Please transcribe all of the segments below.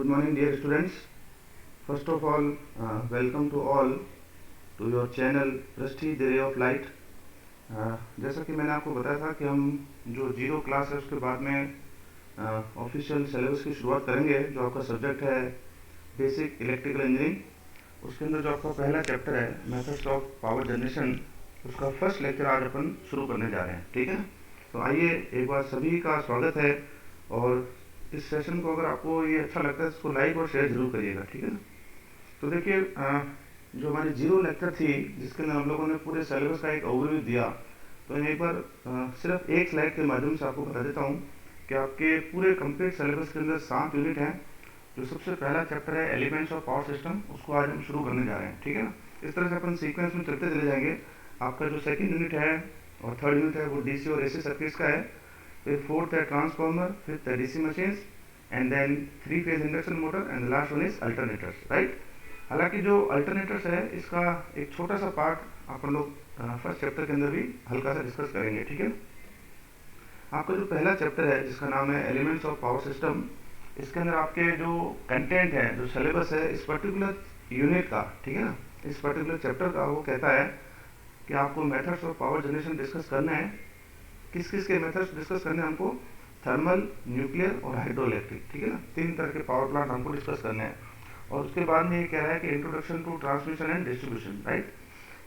Good morning, dear students. First of all, welcome to all to your channel Prestige the Ray of Light. जैसा कि मैंने आपको बताया था कि हम जो जीरो क्लास है उसके बाद में ऑफिशियल सिलेबस की शुरुआत करेंगे। जो आपका सब्जेक्ट है बेसिक इलेक्ट्रिकल इंजीनियरिंग, उसके अंदर जो आपका पहला चैप्टर है मेथड्स ऑफ पावर जनरेशन, उसका फर्स्ट लेक्चर आज अपन शुरू करने जा रहे हैं। ठीक है, तो आइए एक बार सभी का स्वागत है। और इस सेशन को अगर आपको ये अच्छा लगता है इसको लाइक और शेयर जरूर करिएगा। ठीक है ना। तो देखिए, जो हमारी जीरो लेक्चर थी जिसके अंदर हम लोगों ने पूरे सिलेबस का एक ओवरव्यू दिया, तो एक बार सिर्फ एक स्लाइड के माध्यम से आपको बता देता हूँ कि आपके पूरे कंप्लीट सिलेबस के अंदर 7 यूनिट हैं। जो सबसे पहला चैप्टर है एलिमेंट्स ऑफ पावर सिस्टम, उसको आज हम शुरू करने जा रहे हैं। ठीक है ना। इस तरह से अपन सीक्वेंस में चलते चले जाएंगे। आपका जो सेकंड यूनिट है और थर्ड यूनिट है वो डीसी और एसी सर्किट्स का है। फिर फोर्थ है ट्रांसफार्मर, फिफ्थ है DC machines, and then 3 phase induction motor, and last one is alternators. Right. हालांकि जो अल्टरनेटर्स है इसका एक छोटा सा पार्ट अपन लोग फर्स्ट चैप्टर के अंदर भी हल्का सा डिस्कस करेंगे। ठीक है। आपका जो पहला चैप्टर है जिसका नाम है एलिमेंट्स ऑफ पावर सिस्टम, इसके अंदर आपके जो कंटेंट है, जो सिलेबस है इस पर्टिकुलर यूनिट का, ठीक है ना, इस पर्टिकुलर चैप्टर का, वो कहता है कि आपको methods of power generation discuss करना है। किस किस के मेथड्स डिस्कस करने हैं हमको? थर्मल, न्यूक्लियर और हाइड्रो इलेक्ट्रिक। ठीक है ना, 3 तरह के पावर प्लांट हमको डिस्कस करने हैं। और उसके बाद में ये कह रहा है कि introduction to transmission and distribution. Right.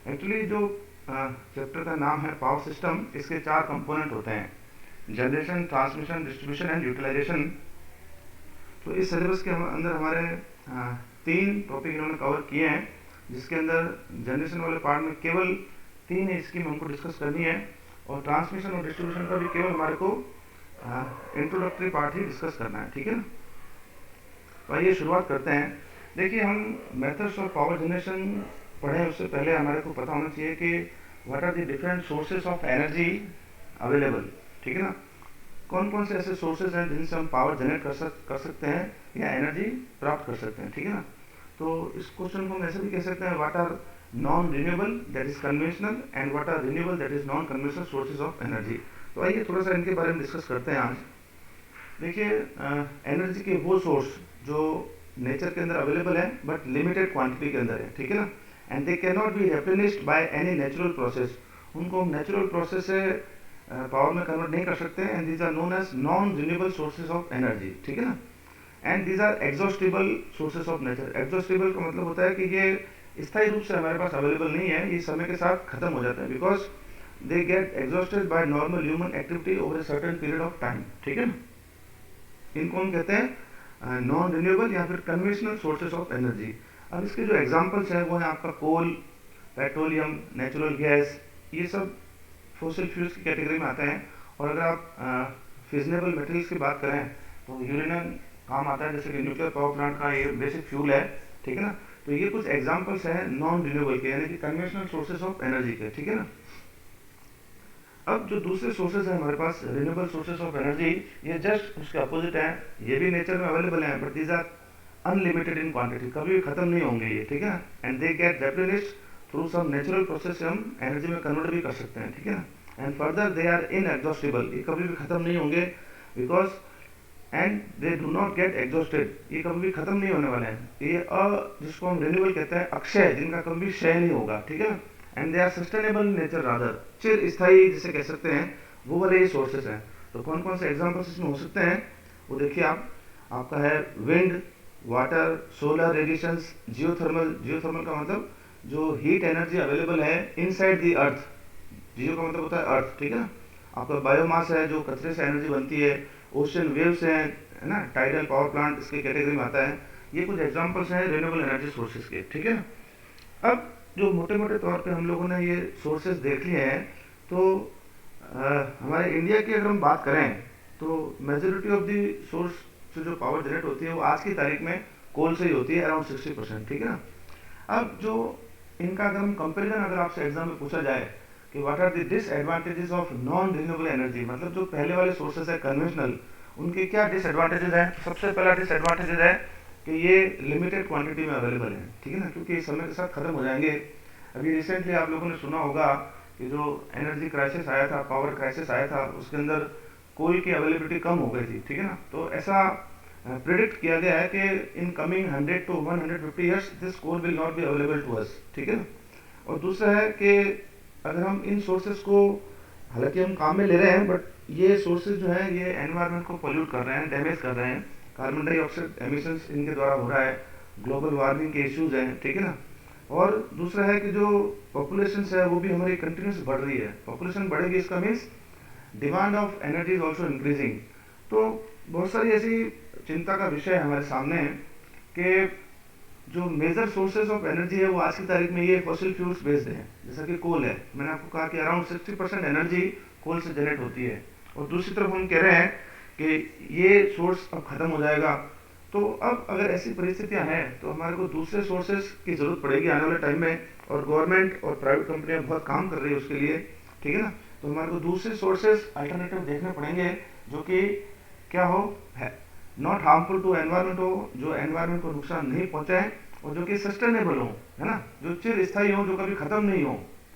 Actually जो चैप्टर का नाम है पावर सिस्टम, इसके 4 कंपोनेंट होते हैं: generation, transmission, distribution and utilization. तो इस सिलेबस के अंदर हमारे 3 टॉपिक इन्होंने कवर किए हैं, जिसके अंदर जनरेशन वाले पार्ट में केवल 3 स्कीम हमको डिस्कस करनी है, और ट्रांसमिशन और डिस्ट्रीब्यूशन का भी केवल हमारे को इंट्रोडक्टरी पार्ट ही डिस्कस करना है। ठीक है ना। तो आइए शुरुआत करते हैं। देखिए, हम मेथड्स ऑफ पावर जनरेशन पढ़ें उससे पहले हमारे को पता होना चाहिए कि what are the different sources of energy available. ठीक है ना। कौन कौन से ऐसे सोर्सेज हैं जिनसे हम पावर जनरेट कर सकते हैं या एनर्जी प्राप्त कर सकते हैं। ठीक है ना। तो इस क्वेश्चन को हम ऐसे भी कह सकते हैं, what are non renewable that is conventional, and what are renewable that is non conventional sources of energy. तो आइए थोड़ा सा इनके बारे में डिस्कस करते हैं आज। देखिए, एनर्जी के वो सोर्स जो नेचर के अंदर अवेलेबल है बट लिमिटेड क्वांटिटी के अंदर है। ठीक है ना। And they can not be replenished by any natural process. उनको हम नेचुरल प्रोसेस से पावर में कन्वर्ट नहीं कर सकते। And these are known as non renewable sources of energy. ठीक है ना। And these are exhaustible sources of nature. Exhaustible का मतलब होता है कि ये स्थायी रूप से हमारे पास अवेलेबल नहीं है, ये समय के साथ खत्म हो जाता है, because they get exhausted by normal human activity over a certain period of time. ठीक है ना। इनको हम कहते हैं नॉन रिन्यूएबल या फिर कन्वेंशनल सोर्सेज ऑफ एनर्जी। अब इसके जो एग्जांपल्स हैं वो है आपका कोल, पेट्रोलियम, नेचुरल गैस, ये सब फॉसिल फ्यूल्स की कैटेगरी में आते हैं। और अगर आप फिजनेबल मटेरियल्स की बात करें तो यूरेनियम काम आता है, जैसे कि न्यूक्लियर पावर प्लांट का ये बेसिक फ्यूल है। ठीक है ना। तो ये कुछ एग्जांपल्स हैं नॉन रिन्यूएबल के, यानी कि कन्वेंशनल सोर्सेज ऑफ एनर्जी के। ठीक है ना। अब जो दूसरे सोर्सेज हैं हमारे पास, रिन्यूएबल सोर्सेज ऑफ एनर्जी, ये जस्ट उसके अपोजिट हैं। ये भी नेचर में अवेलेबल हैं but these are unlimited in quantity, कभी भी खत्म नहीं होंगे ये। ठीक है ना। And they get replenished through some natural process से हम एनर्जी में कन्वर्ट भी कर सकते हैं। ठीक है ना। And further they are inexhaustible, ये कभी भी खत्म नहीं होंगे, because and they do not get exhausted, ये कभी भी खत्म नहीं होने वाले हैं। ये जिसको हम रिन्यूएबल कहते हैं, अक्षय, जिनका कभी भी क्षय नहीं होगा। ठीक है ना। And they are sustainable nature, rather चिर स्थायी जिसे कह सकते हैं, वो वाले ये सोर्सेस हैं। तो कौन कौन से एग्जांपल्स इसमें हो सकते हैं वो देखिए आप। आपका है wind, water, solar radiations, geothermal. Geothermal का मतलब जो हीट एनर्जी अवेलेबल है इनसाइड द अर्थ। जियो का मतलब होता है अर्थ। ठीक है ना। आपका बायोमास है, जो कचरे से एनर्जी बनती है। ओशन वेव्स हैं, है ना, टाइडल पावर प्लांट इसके कैटेगरी में आता है। ये कुछ एग्जांपल्स हैं रिन्यूएबल एनर्जी सोर्सेज के। ठीक है ना। अब जो मोटे मोटे तौर पे हम लोगों ने ये सोर्सेज देख लिए हैं, तो हमारे इंडिया की अगर हम बात करें तो मेजोरिटी ऑफ दी सोर्स से जो पावर जनरेट होती है वो आज की तारीख में कोल से ही होती है, अराउंड 60%। ठीक है ना। अब जो इनका अगर हम कंपेरिजन अगर आपसे एग्जाम में पूछा जाए कि what are the disadvantages of non renewable energy, मतलब जो पहले वाले सोर्सेज है कन्वेंशनल, उनके क्या डिसएडवांटेजेस हैं? सबसे पहला डिसएडवांटेजेस है कि ये लिमिटेड क्वांटिटी में अवेलेबल है। ठीक है ना, क्योंकि ये समय के साथ खत्म हो जाएंगे। अभी रिसेंटली आप लोगों ने सुना होगा कि जो एनर्जी क्राइसिस आया था, पावर क्राइसिस आया था, उसके अंदर कोल की अवेलेबिलिटी कम हो गई थी। ठीक है ना। तो ऐसा प्रिडिक्ट किया गया है कि in coming 100 to 150 years this coal will not be available to us, ठीक है ना। और दूसरा है कि अगर हम इन सोर्सेज को, हालांकि हम काम में ले रहे हैं, बट ये सोर्सेज जो है ये एनवायरनमेंट को पोल्यूट कर रहे हैं, डैमेज कर रहे हैं, कार्बन डाइऑक्साइड एमिशंस इनके द्वारा हो रहा है, ग्लोबल वार्मिंग के इश्यूज हैं, ठीक है ना। और दूसरा है कि जो पॉपुलेशन है वो भी हमारी कंटिन्यूस बढ़ रही है, पॉपुलेशन बढ़ेगी इसका means demand of energy is also increasing. तो बहुत सारी ऐसी चिंता का विषय हमारे सामने है कि जो मेजर सोर्सेज ऑफ एनर्जी है वो आज की तारीख में ये फॉसिल फ्यूल्स बेस्ड है, जैसा कि कोल है। मैंने आपको कहा कि अराउंड 60% एनर्जी कोल से जनरेट होती है, और दूसरी तरफ हम कह रहे हैं कि ये सोर्स अब खत्म हो जाएगा। तो अब अगर ऐसी परिस्थितियां हैं तो हमारे को दूसरे सोर्सेज की जरूरत पड़ेगी आने वाले टाइम में, और गवर्नमेंट और प्राइवेट कंपनियां बहुत काम कर रही है उसके लिए, ठीक है ना। तो हमारे को दूसरे सोर्सेज अल्टरनेटिव देखने पड़ेंगे जो कि क्या हो, है नॉट हार्मफुल टू एनवायरमेंट हो, जो एनवायरमेंट को नुकसान नहीं पहुंचाए, और जो कि सस्टेनेबल हो, है ना, जो चिर स्थायी हो, जो कभी खत्म नहीं हो,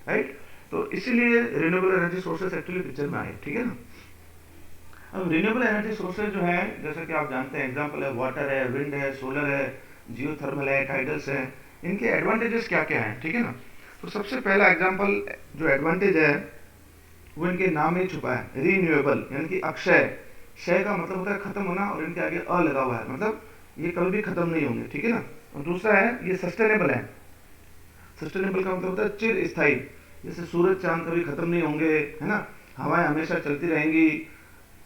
राइट। तो इसीलिए renewable energy sources actually picture में आए, ठीक है ना। अब रिन्यूएबल एनर्जी सोर्सेज जो है, जैसे कि आप जानते हैं, एग्जांपल है वाटर है, विंड है, सोलर है, जियोथर्मल है, टाइडल्स है। इनके एडवांटेजेस क्या क्या हैं, ठीक है ना। तो सबसे पहला एग्जांपल जो एडवांटेज है वो इनके नाम में छुपा है, रीन्यूएबल, यानी कि अक्षय। क्षय का मतलब होता है खत्म होना, और इनके आगे अ लगा हुआ है, मतलब ये कभी भी खत्म नहीं होंगे, ठीक है ना। और दूसरा है ये सस्टेनेबल है। सस्टेनेबल का मतलब होता है चिर स्थायी, जैसे सूरज चांद कभी खत्म नहीं होंगे, है ना, हवाएं हमेशा चलती रहेंगी,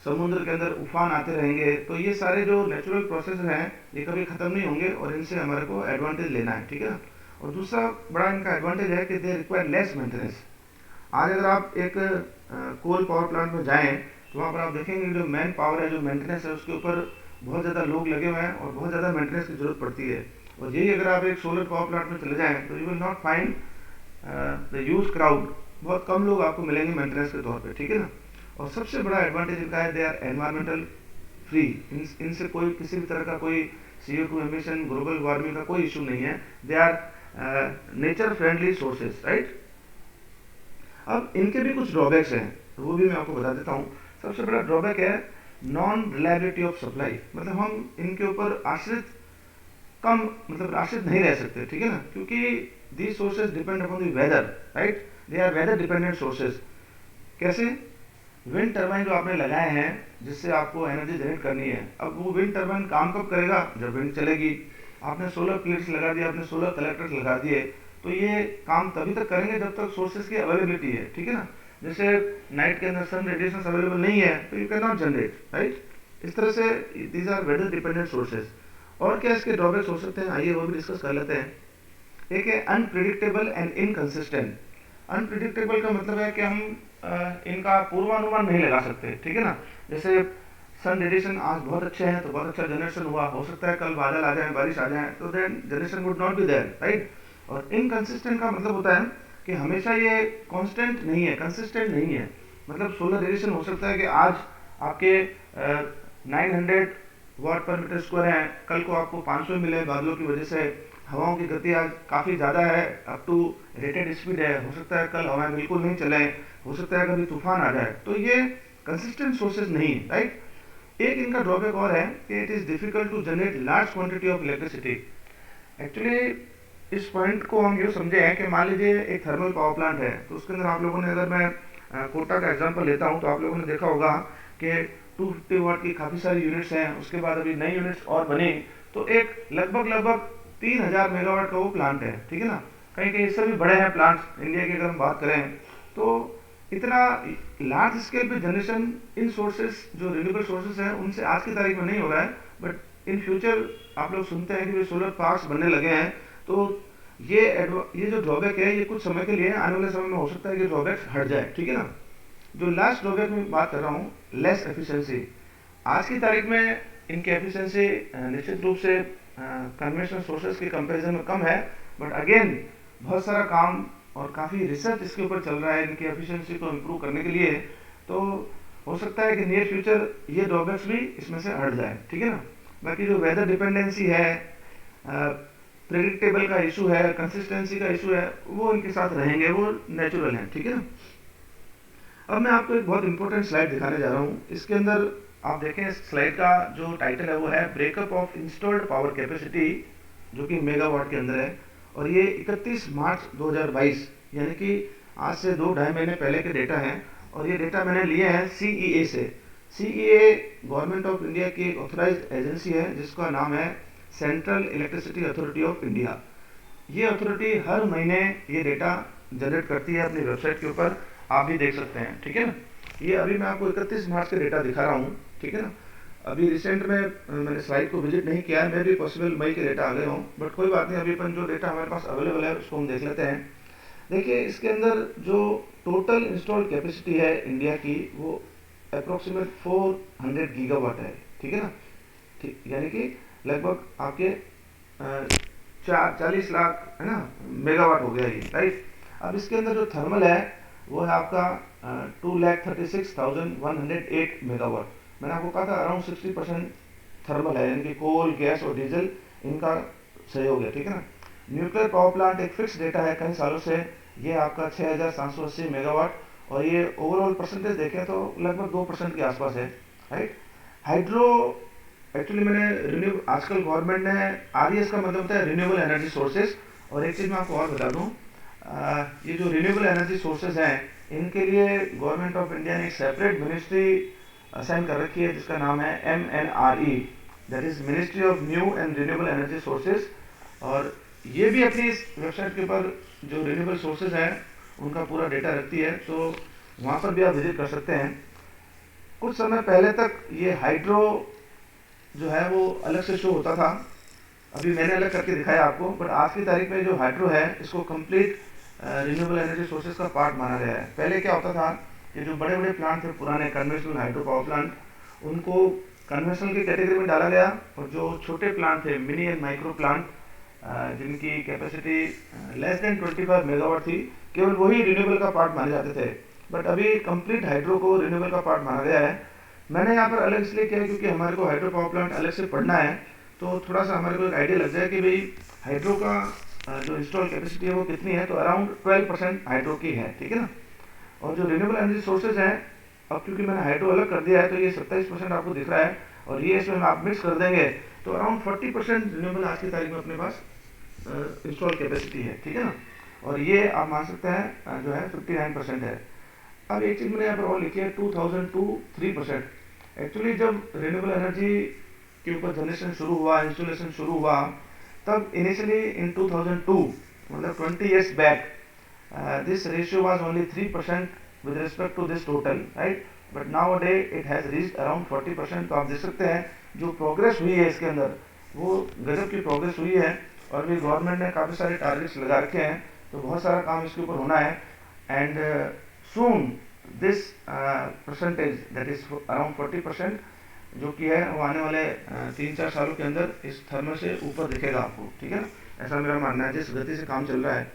समुद्र के अंदर उफान आते रहेंगे। तो ये सारे जो नेचुरल प्रोसेस हैं ये कभी खत्म नहीं होंगे, और इनसे हमारे को एडवांटेज लेना है, ठीक है ना। और दूसरा बड़ा इनका एडवांटेज है कि दे रिक्वायर लेस मेंटेनेंस। आज अगर आप एक कोल पावर प्लांट में जाएं तो वहाँ पर आप देखेंगे जो मैन पावर है, जो मेंटेनेंस है, उसके ऊपर बहुत ज़्यादा लोग लगे हुए हैं और बहुत ज़्यादा मेंटेनेंस की जरूरत पड़ती है। और यही अगर आप एक सोलर पावर प्लांट में चले जाएं तो you will not find the huge crowd, बहुत कम लोग आपको मिलेंगे मेंटेनेंस के तौर पे, ठीक है ना। और सबसे बड़ा एडवांटेज इनका है दे आर एनवायरमेंटल फ्री। इनसे कोई किसी भी तरह का कोई CO2 एमिशन, ग्लोबल वार्मिंग का कोई इशू नहीं है। They are nature friendly sources, right. अब इनके भी कुछ ड्रॉबैक्स हैं, तो वो भी मैं आपको बता देता हूँ। सबसे बड़ा ड्रॉबैक है नॉन रिलायबिलिटी ऑफ सप्लाई, मतलब हम इनके ऊपर आश्रित नहीं रह सकते, ठीक है ना, क्योंकि these sources depend upon the weather, right. They are weather dependent sources. कैसे? विंड टर्बाइन जो आपने लगाए हैं जिससे आपको एनर्जी जनरेट करनी है, अब वो विंड टर्बाइन काम कब करेगा? जब विंड चलेगी। आपने सोलर प्लेट्स लगा दिए, आपने सोलर कलेक्टर्स लगा दिए, तो ये काम तभी तक करेंगे जब तक सोर्सेज की अवेलेबिलिटी है, ठीक है ना। जैसे नाइट के अंदर सन रेडिएशन अवेलेबल नहीं है तो you can not generate, right. इस तरह से these are weather dependent sources. और क्या इसके ड्रॉबैक्स हो सकते हैं, आइए वो भी डिस्कस कर लेते हैं। एक है अनप्रिडिक्टेबल एंड इनकंसिस्टेंट। अनप्रिडिक्टेबल का मतलब है कि हम इनका पूर्वानुमान नहीं लगा सकते, ठीक है ना। जैसे सन रेडिएशन आज बहुत अच्छे हैं तो बहुत अच्छा जनरेशन हुआ, हो सकता है कल बादल आ जाए, बारिश आ जाए, तो then generation would not be there, right. और इनकंसिस्टेंट का मतलब होता है कि हमेशा ये कांस्टेंट नहीं है, कंसिस्टेंट नहीं है। मतलब सोलर रेडिएशन हो सकता है कि आज आपके 900 वाट पर मीटर स्क्वायर है, कल को आपको 500 मिले बादलों की वजह से। हवाओं की गति आज काफ़ी ज़्यादा है, अप टू रेटेड स्पीड है, हो सकता है कल हवाएं बिल्कुल नहीं चले, हो सकता है कभी तूफान आ जाए। तो ये कंसिस्टेंट सोर्सेज नहीं है, राइट। एक इनका ड्रॉबैक और है कि it is difficult to generate large quantity of electricity. Actually इस पॉइंट को हम ये समझे हैं कि मान लीजिए एक थर्मल पावर प्लांट है, तो उसके अंदर आप लोगों ने, अगर मैं कोटा का एग्जांपल लेता हूँ, तो आप लोगों ने देखा होगा कि 250 वाट की काफ़ी सारी यूनिट्स हैं, उसके बाद अभी नई यूनिट्स और बनी, तो एक लगभग 3000 मेगावाट का वो प्लांट है, ठीक है ना। कहीं कहीं इससे भी बड़े हैं प्लांट्स इंडिया की, अगर हम बात करें तो इतना लार्ज स्केल पे जनरेशन इन सोर्सेज जो रिन्यूएबल सोर्सेज हैं उनसे आज की तारीख में नहीं हो रहा है। बट इन फ्यूचर आप लोग सुनते हैं कि सोलर पार्क्स बनने लगे हैं, तो ये जो ड्रॉबैक है ये कुछ समय के लिए, आने वाले समय में हो सकता है कि ड्रॉबैक हट जाए, ठीक है ना। जो लास्ट ड्रॉबैक में बात कर रहा हूँ, लेस एफिशिएंसी। आज की तारीख में इनकी एफिशिएंसी निश्चित रूप से कन्वेंशनल सोर्सेज के कंपैरिजन में कम है, बट अगेन बहुत सारा काम और काफ़ी रिसर्च इसके ऊपर चल रहा है इनकी एफिशिएंसी को इम्प्रूव करने के लिए। तो हो सकता है कि नियर फ्यूचर ये ड्रॉबैक्स भी इसमें से हट जाए, ठीक है ना। बाकी जो वेदर डिपेंडेंसी है, प्रेडिक्टेबल का इशू है, कंसिस्टेंसी का इशू है, वो इनके साथ रहेंगे, वो नेचुरल हैं, ठीक है ना। अब मैं आपको एक बहुत इंपॉर्टेंट स्लाइड दिखाने जा रहा हूँ। इसके अंदर आप देखें इस स्लाइड का जो टाइटल है वो है breakup of installed power capacity, जो कि मेगावाट के अंदर है, और ये 31 मार्च 2022 यानी कि आज से 2-2.5 महीने पहले के डेटा हैं। और ये डेटा मैंने लिए हैं CEA से। CEA गवर्नमेंट ऑफ इंडिया की एक ऑथराइज्ड एजेंसी है जिसका नाम है central electricity authority of India. ये अथॉरिटी हर महीने ये डेटा जनरेट करती है अपनी वेबसाइट के ऊपर, आप भी देख सकते हैं, ठीक है ना। ये अभी मैं आपको 31 मार्च का डेटा दिखा रहा हूँ, ठीक है ना। अभी रिसेंट में मैंने स्लाइड को विजिट नहीं किया है, मैं भी पॉसिबल मई के डेटा आ गए हों, बट कोई बात नहीं, अभी अपन जो डेटा हमारे पास अवेलेबल है उसको हम देख लेते हैं। देखिए इसके अंदर जो टोटल इंस्टॉल्ड कैपेसिटी है इंडिया की वो अप्रोक्सीमेट 400 गीगावाट है, ठीक है ना। ठीक, यानी कि लगभग आपके 40 लाख है ना मेगावाट हो गया ये, राइट। अब इसके अंदर जो थर्मल है वो है आपका 2,36,108 मेगावाट। मैंने आपको कहा था अराउंड 60% थर्मल है, यानी कि कोल, गैस और डीजल इनका सहयोग है, ठीक है ना। न्यूक्लियर पावर प्लांट एक फिक्स डेटा है कई सालों से, ये आपका 6,780 मेगावाट, और ये ओवरऑल परसेंटेज देखें तो लगभग 2% के आसपास है, राइट। हाइड्रो एक्चुअली मैंने रिन्यू आजकल गवर्नमेंट ने RES का मतलब होता है रिन्यूएबल एनर्जी सोर्सेज। और एक चीज़ मैं आपको और बता दूं, ये जो रिन्यूएबल एनर्जी सोर्सेज हैं इनके लिए गवर्नमेंट ऑफ इंडिया ने एक सेपरेट मिनिस्ट्री असाइन कर रखी है जिसका नाम है MNRE, that is ministry of new and renewable energy sources. और ये भी अपनी इस वेबसाइट के ऊपर जो रिन्यूएबल सोर्सेज हैं उनका पूरा डेटा रखती है, तो वहाँ पर भी आप विजिट कर सकते हैं। कुछ समय पहले तक ये हाइड्रो जो है वो अलग से शो होता था, अभी मैंने अलग करके दिखाया आपको, बट आज की तारीख में जो हाइड्रो है इसको कंप्लीट रिन्यूएबल एनर्जी सोर्सेज का पार्ट माना गया है। पहले क्या होता था कि जो बड़े बड़े प्लांट थे पुराने कन्वेंशनल हाइड्रो पावर प्लांट, उनको कन्वेंशनल की कैटेगरी में डाला गया, और जो छोटे प्लांट थे मिनी एंड माइक्रो प्लांट जिनकी कैपेसिटी लेस देन 25 मेगावाट थी, केवल वही रिन्यूएबल का पार्ट माने जाते थे। बट अभी कंप्लीट हाइड्रो को रिन्यूएबल का पार्ट माना गया है। मैंने यहाँ पर अलग इसलिए किया क्योंकि हमारे को हाइड्रो पावर प्लांट अलग से पढ़ना है, तो थोड़ा सा हमारे को एक आइडिया लग जाए कि भाई हाइड्रो का जो इंस्टॉल कैपेसिटी है वो कितनी है, तो अराउंड 12% हाइड्रो की है, ठीक है ना। और जो रिन्यूएबल एनर्जी सोर्सेज हैं, अब क्योंकि मैंने हाइड्रो अलग कर दिया है तो ये 27% आपको दिख रहा है, और ये इसमें आप मिक्स कर देंगे तो अराउंड 40% रिन्यूएबल आज की तारीख में अपने पास इंस्टॉल कैपेसिटी है, ठीक है ना। और ये आप मान सकते हैं जो है 59% है। अब एक चीज़ मैंने यहाँ पर और लिखी है 2002-3%। एक्चुअली जब रिन्यूएबल एनर्जी के ऊपर जनरेशन शुरू हुआ, इंस्टॉलेशन शुरू हुआ, तब इनिशियली इन 2002 मतलब 20 years back this ratio was only 3% with respect to this total, right? But nowadays it has reached around 40%। तो आप देख सकते हैं जो प्रोग्रेस हुई है इसके अंदर वो गजब की प्रोग्रेस हुई है, और भी गवर्नमेंट ने काफ़ी सारे टारगेट्स लगा रखे हैं, तो बहुत सारा काम इसके ऊपर होना है। And soon this percentage that is around 40% जो कि है वो आने वाले 3-4 सालों के अंदर इस थर्मल से ऊपर दिखेगा आपको, ठीक है ना। ऐसा मेरा मानना है जिस गति से काम चल रहा है।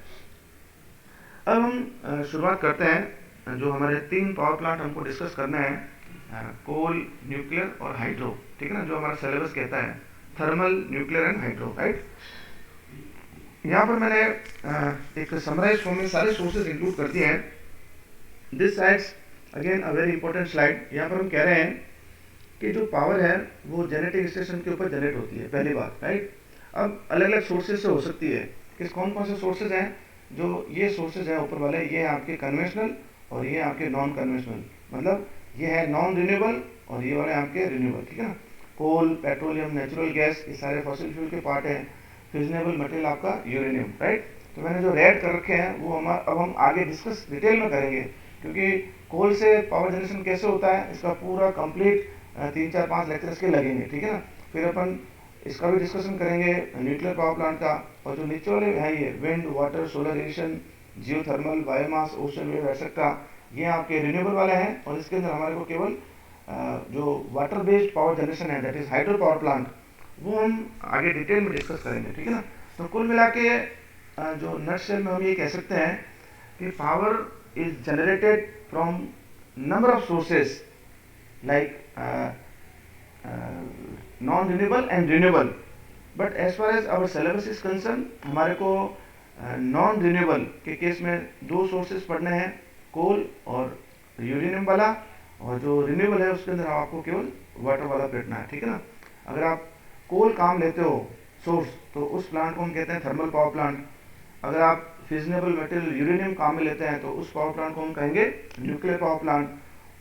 अब हम शुरुआत करते हैं, जो हमारे 3 पावर प्लांट हमको डिस्कस करना है, कोल, न्यूक्लियर और हाइड्रो, ठीक है ना, जो हमारा सिलेबस कहता है thermal, nuclear and hydro, right. यहाँ पर मैंने एक समराइज फॉर्म में सारे सोर्सेज इंक्लूड कर दिए हैं। This sides again a very important slide. यहाँ पर हम कह रहे हैं कि जो पावर है वो जेनरेटिंग स्टेशन के ऊपर जनरेट होती है, पहली बात, राइट। अब अलग अलग सोर्सेज से हो सकती है, किस कौन कौन से सोर्सेज हैं, जो ये सोर्सेज हैं ऊपर वाले, ये हैं आपके कन्वेंशनल और ये आपके नॉन कन्वेंशनल, मतलब ये है नॉन रिन्यूएबल और ये वाले आपके रिन्यूएबल, ठीक है ना। कोल, पेट्रोलियम, नेचुरल गैस, ये सारे फॉसिल फ्यूल के पार्ट हैं। फिजनेबल मटेरियल आपका यूरेनियम, राइट। तो मैंने जो रेड कर रखे हैं वो अब हम आगे डिस्कस डिटेल में करेंगे, क्योंकि कोल से पावर जनरेशन कैसे होता है इसका पूरा कंप्लीट 3-4-5 लेक्चर्स के लगेंगे, ठीक है ना। फिर अपन इसका भी डिस्कशन करेंगे न्यूक्लियर पावर प्लांट का, और जो नीचे वाले हैं ये wind, water, solar edition, geothermal, biomass, ocean wave etcetera, ये आपके रिन्यूएबल वाले हैं। और इसके अंदर हमारे को केवल जो वाटर बेस्ड पावर जनरेशन है that is hydro power plant, वो हम आगे डिटेल में डिस्कस करेंगे, ठीक है ना। तो कुल मिला के जो नटशेल में हम ये कह सकते हैं कि power is generated from number of sources like non renewable and renewable, but as far as our syllabus is concern हमारे को नॉन रिन्यूएबल के केस में 2 सोर्सेज पढ़ने हैं, कोल और यूरेनियम वाला, और जो रिन्यूएबल है उसके अंदर आपको केवल वाटर वाला रखना है, ठीक है ना। अगर आप कोल काम लेते हो सोर्स, तो उस प्लांट को हम कहते हैं थर्मल पावर प्लांट। अगर आप फिजनेबल मटेरियल यूरेनियम काम में लेते हैं तो उस पावर प्लांट को हम कहेंगे nuclear power plant.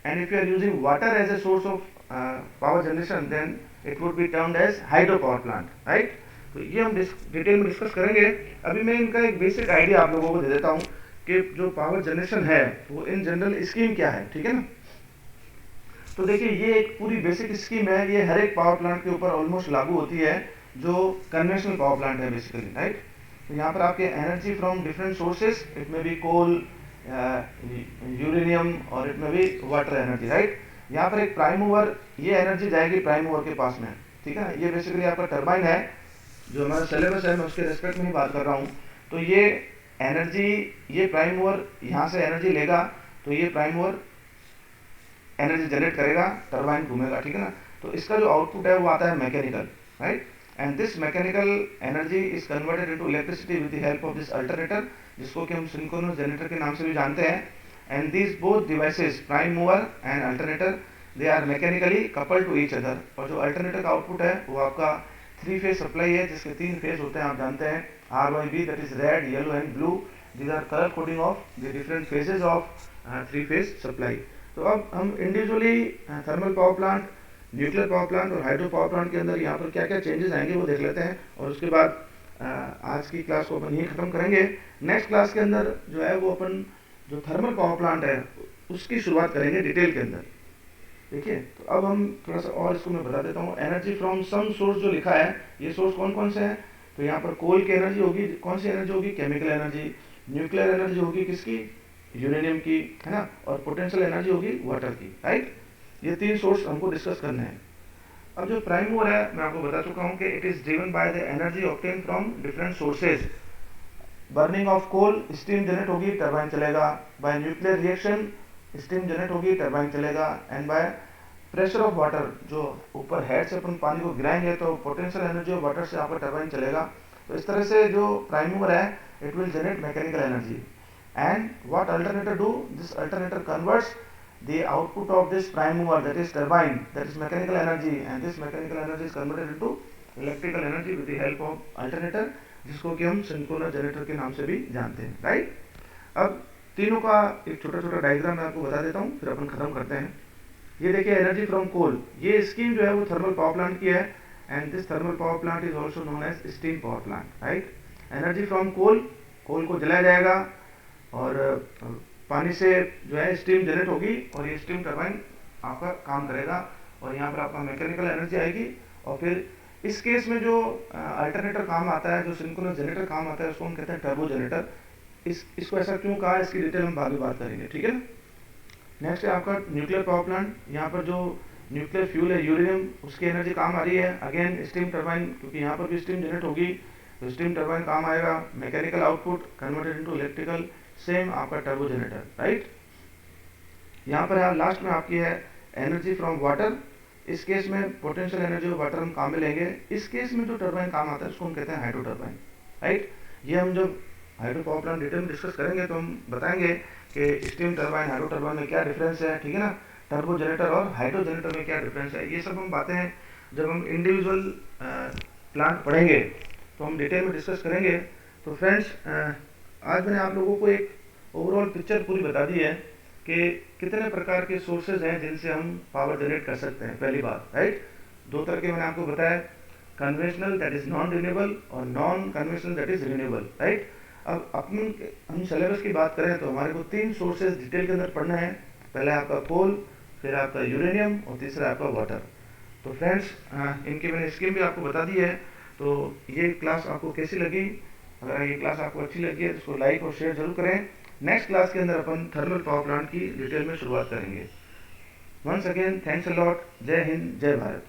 And if you are using water as a source of power generation then it would be termed as hydro power plant, right. तो ये हम डिटेल में डिस्कस करेंगे। अभी मैं इनका एक बेसिक आइडिया आप लोगों को दे देता हूँ कि जो पावर जनरेशन है वो इन जनरल स्कीम क्या है, ठीक है ना। तो देखिए ये एक पूरी बेसिक स्कीम है, ये हर एक पावर प्लांट के ऊपर ऑलमोस्ट लागू होती है जो कन्वेंशनल पावर प्लांट है बेसिकली, राइट। तो यहाँ पर आपके energy from different sources, it में बी कोल, यूरेनियम और इट में बी वाटर एनर्जी, राइट। यहाँ पर एक प्राइम मूवर, ये एनर्जी जाएगी प्राइम मूवर के पास में, ठीक है ना। ये बेसिकली आपका टर्बाइन है, जो हमारा सिलेबस है मैं उसके रेस्पेक्ट में ही बात कर रहा हूँ। तो ये एनर्जी, ये प्राइम मूवर यहाँ से एनर्जी लेगा, तो ये प्राइम मूवर एनर्जी जनरेट करेगा, टरबाइन घूमेगा, ठीक है ना। तो इसका जो आउटपुट है वो आता है mechanical, right. And this mechanical energy is converted into electricity with the help of this alternator, जिसको कि हम सिंक्रोनस जनरेटर के नाम से भी जानते हैं। And this both devices, prime mover and alternator, they are mechanically coupled to each other. और जो अल्टरनेटर का आउटपुट है वो आपका 3 फेज सप्लाई है, जिसके 3 फेज होते हैं, आप जानते हैं RYB, that is red, yellow and blue. These are colour coding of the different phases of 3 phase supply. तो अब हम individually thermal power plant, nuclear power plant और हाइड्रो पावर प्लांट के अंदर यहाँ पर क्या क्या चेंजेस आएंगे वो देख लेते हैं, और उसके बाद आज की क्लास को अपन यही खत्म करेंगे। नेक्स्ट क्लास के अंदर जो है वो अपन जो थर्मल पावर प्लांट है उसकी शुरुआत करेंगे डिटेल के अंदर, देखिए। तो अब हम थोड़ा सा और इसको मैं बता देता हूँ। एनर्जी फ्रॉम सम सोर्स जो लिखा है, ये सोर्स कौन कौन से हैं, तो यहाँ पर कोल की एनर्जी होगी, कौन सी एनर्जी होगी, केमिकल एनर्जी। न्यूक्लियर एनर्जी होगी किसकी, यूरेनियम की, है ना। और पोटेंशियल एनर्जी होगी वाटर की, राइट। ये 3 सोर्स हमको डिस्कस करने हैं। अब जो प्राइम मूवर है मैं आपको बता चुका हूँ कि it is driven by the energy obtain from different sources. Burning of coal, steam generate होगी, टरबाइन चलेगा। By nuclear reaction, steam generate होगी, टरबाइन चलेगा। And by pressure of water, जो ऊपर हेड से अपन पानी को गिराएंगे तो पोटेंशियल एनर्जी ऑफ वाटर से आपका टरबाइन चलेगा। तो इस तरह से जो प्राइम मूवर है it will generate mechanical energy. And what alternator do? This alternator converts the output of this prime mover, that is turbine, that is mechanical energy, and this mechanical energy is converted into electrical energy with the help of alternator, जिसको कि हम synchronous generator के नाम से भी जानते हैं, right. अब तीनों का एक छोटा छोटा डायग्राम मैं आपको बता देता हूँ, फिर अपन खत्म करते हैं। ये देखिए एनर्जी फ्रॉम कोल, ये स्कीम जो है वो थर्मल पावर प्लांट की है, and this thermal power plant is also known as steam power plant, right. Energy from coal, coal को जलाया जाएगा और पानी से जो है स्टीम जनरेट होगी, और ये स्टीम टरबाइन आपका काम करेगा, और यहाँ पर आपका मैकेनिकल एनर्जी आएगी। और फिर इस केस में जो अल्टरनेटर काम आता है, जो सिंक्रोनस जनरेटर काम आता है, उसको हम कहते हैं टर्बो जनरेटर। इसको ऐसा क्यों कहा है, इसकी डिटेल हम बाद में बात करेंगे, ठीक है ना। नेक्स्ट है आपका न्यूक्लियर पावर प्लांट। यहाँ पर जो न्यूक्लियर फ्यूल है यूरेनियम, उसकी एनर्जी काम आ रही है, अगेन स्टीम टरबाइन, क्योंकि यहाँ पर भी स्टीम जनरेट होगी तो स्टीम टरबाइन काम आएगा। Mechanical output converted into electrical, same आपका टर्बो जनरेटर, राइट। यहाँ पर है लास्ट में आपकी है एनर्जी फ्रॉम वाटर। इस केस में पोटेंशियल एनर्जी ऑफ वाटर हम काम में लेंगे। इस केस में जो टरबाइन काम आता है उसको हम कहते हैं हाइड्रो टरबाइन, राइट। ये हम जब हाइड्रो पावर प्लांट डिटेल में डिस्कस करेंगे तो हम बताएंगे कि स्टीम टरबाइन हाइड्रो टरबाइन में क्या डिफरेंस है, ठीक है ना। टर्बो जनरेटर और हाइड्रो जनरेटर में क्या डिफरेंस है, ये सब हम बातें जब हम इंडिविजुअल प्लांट पढ़ेंगे तो हम डिटेल में डिस्कस करेंगे। तो फ्रेंड्स, आज मैंने आप लोगों को एक ओवरऑल पिक्चर पूरी बता दी है कि कितने प्रकार के सोर्सेज हैं जिनसे हम पावर जनरेट कर सकते हैं। पहली बात, राइट, 2 तरह के मैंने आपको बताया, conventional that is non renewable और non conventional that is renewable, right. अब हम सिलेबस की बात करें तो हमारे को 3 सोर्सेज डिटेल के अंदर पढ़ना है। पहला आपका कोल, फिर आपका यूरेनियम और तीसरा आपका वाटर। तो फ्रेंड्स, इनकी मैंने स्कीम भी आपको बता दी है। तो ये क्लास आपको कैसी लगी? अगर ये क्लास आपको अच्छी लगी है तो इसको लाइक और शेयर जरूर करें। नेक्स्ट क्लास के अंदर अपन थर्मल पावर प्लांट की डिटेल में शुरुआत करेंगे। Once again thanks a lot. जय हिंद, जय भारत।